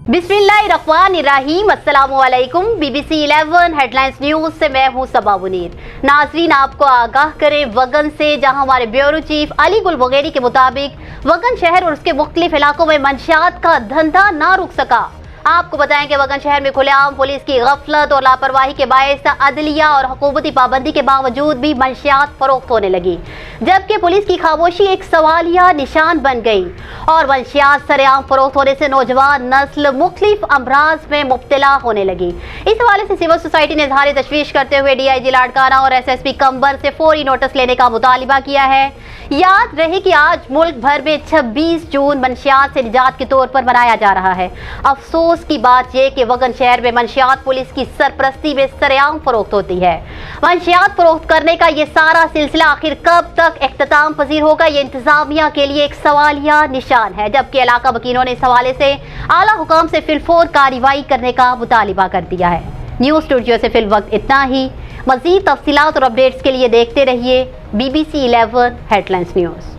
بسم اللہ الرحمن الرحیم، السلام علیکم۔ BBC 11 ہیڈ لائنز نیوز سے میں ہوں صبا منیر۔ ناظرین، آپ کو آگاہ کریں وگن سے، جہاں ہمارے بیورو چیف علی گل وغیری کے مطابق وگن شہر اور اس کے مختلف علاقوں میں منشیات کا دھندہ نہ رک سکا۔ آپ کو بتائیں کہ وگن شہر میں کھلے عام پولیس کی غفلت اور لاپرواہی کے باعث عدلیہ اور حکومتی پابندی کے باوجود بھی منشیات فروخت ہونے لگی، جبکہ پولیس کی خاموشی ایک سوالیہ نشان بن گئی اور منشیات سرعام فروخت ہونے سے نوجوان نسل مختلف امراض میں مبتلا ہونے لگی۔ اس حوالے سے سول سوسائٹی نے اظہار تشویش کرتے ہوئے DIG لاڑکانہ اور SSP قمبر سے فوری نوٹس لینے کا مطالبہ کیا ہے۔ یاد رہے کہ آج ملک بھر میں 26 جون منشیات سے نجات کے طور پر منایا جا رہا ہے۔ افسوس کی بات یہ کہ وگن شہر میں منشیات پولیس کی سرپرستی میں سرعام فروخت ہوتی ہے۔ منشیات فروخت کرنے کا یہ سارا سلسلہ آخر کب تک اختتام پذیر ہوگا، یہ انتظامیہ کے لیے ایک سوالیہ نشان ہے، جبکہ علاقہ وکیلوں نے اس حوالے سے اعلیٰ حکام سے فی الفور کارروائی کرنے کا مطالبہ کر دیا ہے۔ نیوز اسٹوڈیو سے فی الوقت اتنا ہی۔ مزید تفصیلات اور اپڈیٹس کے لیے دیکھتے رہیے BBC 11 ہیڈ لائنز نیوز۔